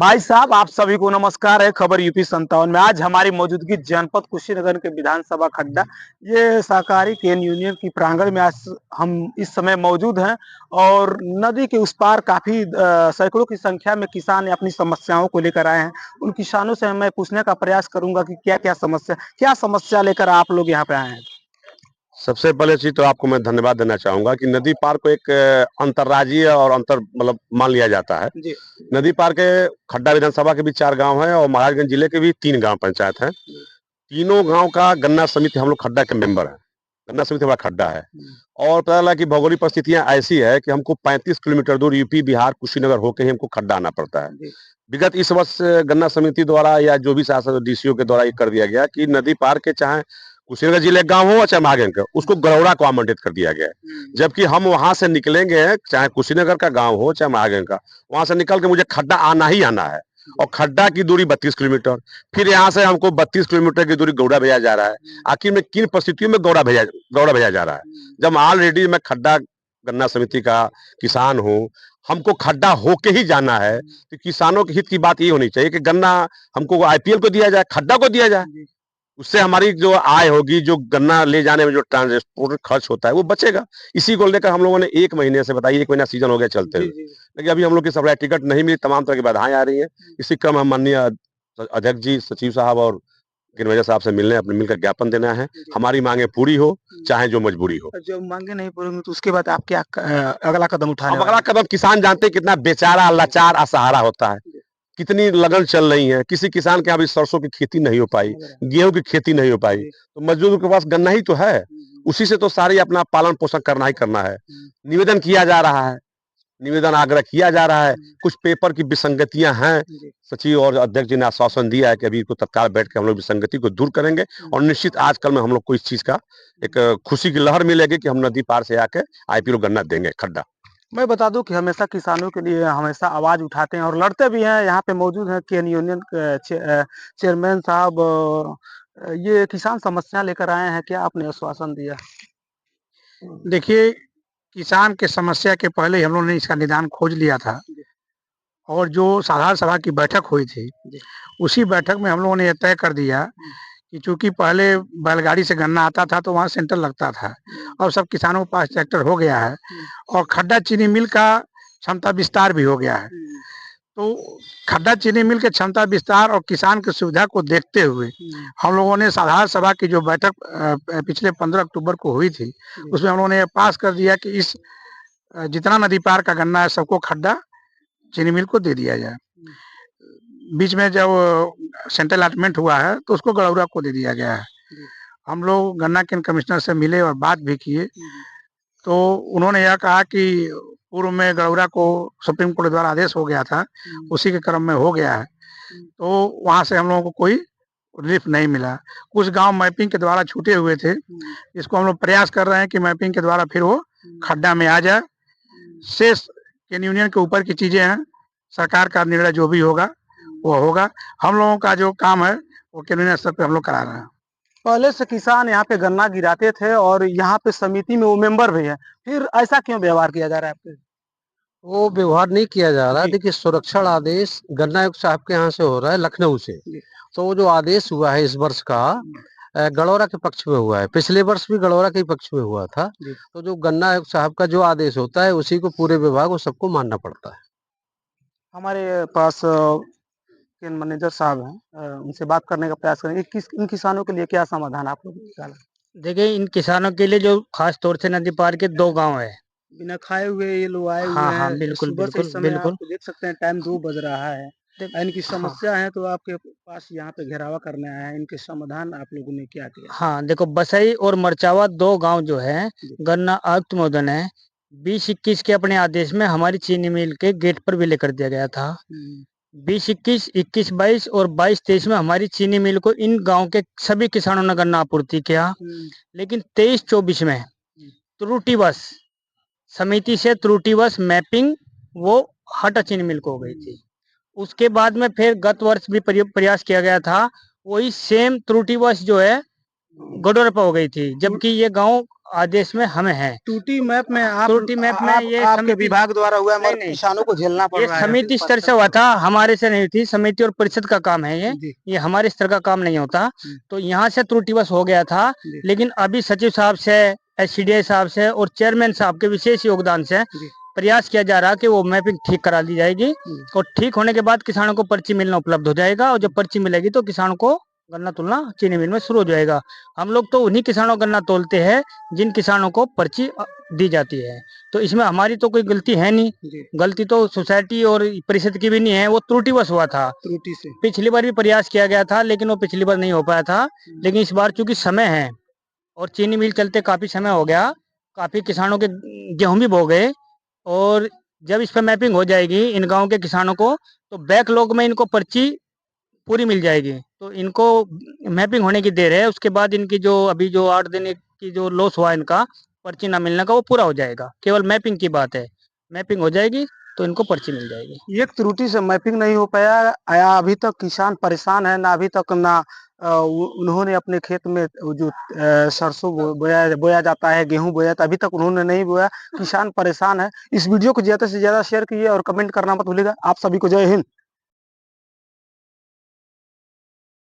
भाई साहब, आप सभी को नमस्कार है। खबर यूपी 57 में आज हमारी मौजूदगी जनपद कुशीनगर के विधानसभा खड्डा ये सहकारी केन यूनियन की प्रांगण में आज हम इस समय मौजूद हैं। और नदी के उस पार काफी सैकड़ों की संख्या में किसान अपनी समस्याओं को लेकर आए हैं। उन किसानों से मैं पूछने का प्रयास करूंगा कि क्या समस्या लेकर आप लोग यहाँ पे आए हैं। सबसे पहले चीज तो आपको मैं धन्यवाद देना चाहूंगा कि नदी पार को एक अंतर्राज्यीय और अंतर मतलब मान लिया जाता है। जी। नदी पार के खड्डा विधानसभा के भी 4 गांव हैं और महाराजगंज जिले के भी 3 गांव पंचायत हैं। तीनों गांव का गन्ना समिति हम लोग खड्डा के मेंबर हैं। गन्ना समिति हमारा खड्डा है। और पता लगा कि भौगोलिक परिस्थितियां ऐसी है कि हमको 35 किलोमीटर दूर यूपी बिहार कुशीनगर होकर ही हमको खड्डा आना पड़ता है। विगत इस वर्ष गन्ना समिति द्वारा या जो भी शासन डीसीओ के द्वारा ये कर दिया गया कि नदी पार के चाहे कुशीनगर जिले गांव हो चाहे महागंज का उसको गरौड़ा को आवंटित कर दिया गया है। जबकि हम वहां से निकलेंगे चाहे कुशीनगर का गांव हो चाहे महागंज का, वहां से निकल के मुझे खड्डा आना ही आना है। और खड्डा की दूरी 32 किलोमीटर, फिर यहाँ से हमको 32 किलोमीटर की दूरी गौड़ा भेजा जा रहा है। आखिर में किन परिस्थितियों में गौड़ा भेजा जा रहा है, जब ऑलरेडी मैं खड्डा गन्ना समिति का किसान हूँ, हमको खड्डा होके ही जाना है। तो किसानों के हित की बात ये होनी चाहिए कि गन्ना हमको आईपीएल को दिया जाए, खड्डा को दिया जाए। उससे हमारी जो आय होगी, जो गन्ना ले जाने में जो ट्रांसपोर्ट खर्च होता है वो बचेगा। इसी को लेकर हम लोगों ने 1 महीने से, बताइए 1 महीना सीजन हो गया चलते हुए, लेकिन अभी हम लोग की सप्लाई टिकट नहीं मिली, तमाम तरह की बाधाएं आ रही है। इसी क्रम हम माननीय अध्यक्ष जी, सचिव साहब और गिरवेजा साहब से मिलने अपने मिलकर ज्ञापन देना है। हमारी मांगे पूरी हो चाहे जो मजबूरी हो। जो मांगे नहीं पूरी होंगी तो उसके बाद आप क्या अगला कदम उठाने अब अगला कदम, किसान जानते हैं कितना बेचारा लाचार असहारा होता है, कितनी लगन चल रही है। किसी किसान के यहाँ भी सरसों की खेती नहीं हो पाई, गेहूं की खेती नहीं हो पाई, तो मजदूर के पास गन्ना ही तो है, उसी से तो सारी अपना पालन पोषण करना ही करना है। निवेदन किया जा रहा है, निवेदन आग्रह किया जा रहा है। कुछ पेपर की विसंगतियां हैं, सचिव और अध्यक्ष जी ने आश्वासन दिया है कि अभी को तत्काल बैठ के हम लोग विसंगति को दूर करेंगे। और निश्चित आजकल में हम लोग को इस चीज का एक खुशी की लहर मिलेगी कि हम नदी पार से आके आईपीएल गन्ना देंगे खड्डा। मैं बता दूं कि हमेशा किसानों के लिए हमेशा आवाज उठाते हैं और लड़ते भी हैं। यहाँ पे मौजूद हैं केन यूनियन चेयरमैन साहब। ये किसान समस्या लेकर आए हैं, क्या आपने आश्वासन दिया? देखिए, किसान के समस्या के पहले ही हम लोगों ने इसका निदान खोज लिया था। और जो साधारण सभा की बैठक हुई थी, उसी बैठक में हम लोगों ने यह तय कर दिया कि चूंकि पहले बैलगाड़ी से गन्ना आता था तो वहाँ सेंटर लगता था, और सब किसानों के पास ट्रैक्टर हो गया है और खड्डा चीनी मिल का क्षमता विस्तार भी हो गया है। तो खड्डा चीनी मिल के क्षमता विस्तार और किसान की सुविधा को देखते हुए हम लोगों ने साधारण सभा की जो बैठक पिछले 15 अक्टूबर को हुई थी, उसमें हम लोगों ने पास कर दिया कि इस जितना नदी पार का गन्ना है सबको खड्डा चीनी मिल को दे दिया जाए। बीच में जब सेंट्रल अलॉटमेंट हुआ है तो उसको गड़ौरा को दे दिया गया है। हम लोग गन्ना के कमिश्नर से मिले और बात भी किए, तो उन्होंने यह कहा कि पूर्व में गड़ौरा को सुप्रीम कोर्ट द्वारा आदेश हो गया था, उसी के क्रम में हो गया है, तो वहां से हम लोगों को कोई रिलीफ नहीं मिला। कुछ गांव मैपिंग के द्वारा छूटे हुए थे, इसको हम लोग प्रयास कर रहे हैं कि मैपिंग के द्वारा फिर वो खड्डा में आ जाए। शेष केन यूनियन के ऊपर की चीजें हैं, सरकार का निर्णय जो भी होगा वो होगा। हम लोगों का जो काम है वो केन यूनियन स्तर पे हम लोग करा रहे हैं। पहले से किसान यहाँ पे गन्ना गिराते थे और यहाँ पे समिति में वो मेंबर भी है, फिर ऐसा क्यों व्यवहार किया जा रहा है आपके? वो व्यवहार नहीं किया जा रहा है। देखिए, सुरक्षण आदेश गन्ना आयुक्त साहब के यहाँ से हो रहा है, लखनऊ से। तो वो जो आदेश हुआ है इस वर्ष का, गड़ौरा के पक्ष में हुआ है। पिछले वर्ष भी गड़ौरा के पक्ष में हुआ था। तो जो गन्ना आयुक्त साहब का जो आदेश होता है उसी को पूरे विभाग और सबको मानना पड़ता है। हमारे पास केन मैनेजर साहब हैं, उनसे बात करने का प्रयास करेंगे। इन किसानों के लिए क्या समाधान आप लोग निकाला? देखिए, इन किसानों के लिए जो खास तौर से नदी पार के 2 गांव है, बिना खाए हुए ये लोग आए हुए हाँ हैं। हाँ बिल्कुल सुबह से बिल्कुल इस समय बिल्कुल। आप देख सकते हैं, टाइम 2 बज रहा है। इनकी हाँ समस्या है तो आपके पास यहाँ पे घेरावा करने आया है। इनके समाधान आप लोगों ने क्या किया? हाँ, देखो, बसई और मरचावा 2 गांव जो है, गन्ना आयुक्त महोदय ने 20-21 के अपने आदेश में हमारी चीनी मिल के गेट पर भी लेकर दिया गया था। 20-21, 21-22 और 22-23 में हमारी चीनी मिल को इन गांव के सभी किसानों ने गन्ना आपूर्ति किया। लेकिन 23-24 में त्रुटिवश समिति से त्रुटिवश मैपिंग वो हटा चीनी मिल को हो गई थी। उसके बाद में फिर गत वर्ष भी प्रयास किया गया था, वही सेम त्रुटिवश जो है गडोरा पे हो गई थी। जबकि ये गांव आदेश में हमें है। त्रुटि मैप में आप त्रुटि मैप में आप ये आपके समिति विभाग द्वारा हुआ है, नहीं, मगर नहीं। किसानों को झेलना पड़ ये रहा है। समिति स्तर से हुआ था, हमारे से नहीं थी। समिति और परिषद का काम है जी। ये हमारे स्तर का काम नहीं होता। तो यहाँ से त्रुटिवश हो गया था, जी। लेकिन अभी सचिव साहब से, एससीडीआई साहब से और चेयरमैन साहब के विशेष योगदान से जी। प्रयास किया जा रहा है कि वो मैपिंग ठीक करा दी जाएगी और ठीक होने के बाद किसानों को पर्ची मिलना उपलब्ध हो जाएगा और जब पर्ची मिलेगी तो किसानों को गन्ना तोलना चीनी मिल में शुरू हो जाएगा। हम लोग तो उन्हीं किसानों को गन्ना तोलते हैं जिन किसानों को पर्ची दी जाती है। तो इसमें हमारी तो कोई गलती है नहीं। जी। गलती तो सोसाइटी और परिषद की भी नहीं है, वो त्रुटिवश हुआ था। त्रुटि से पिछली बार भी प्रयास किया गया था, लेकिन वो पिछली बार नहीं हो पाया था। लेकिन इस बार चूंकि समय है और चीनी मिल चलते काफी समय हो गया, काफी किसानों के गेहूं भी बो गए और जब इस पर मैपिंग हो जाएगी इन गांव के किसानों को, तो बैकलॉग में इनको पर्ची पूरी मिल जाएगी। तो इनको मैपिंग होने की देर है, उसके बाद इनकी जो अभी जो 8 दिन की जो लॉस हुआ इनका पर्ची ना मिलने का, वो पूरा हो जाएगा। केवल मैपिंग की बात है, मैपिंग हो जाएगी तो इनको पर्ची मिल जाएगी। एक त्रुटि से मैपिंग नहीं हो पाया आया, अभी तक किसान परेशान है ना। अभी तक ना उन्होंने अपने खेत में वो जो सरसों बोया बोया जाता है, गेहूं बोया जाता है, अभी तक उन्होंने नहीं बोया। किसान परेशान है। इस वीडियो को ज्यादा से ज्यादा शेयर कीजिए और कमेंट करना मत भूलिएगा। आप सभी को जय हिंद।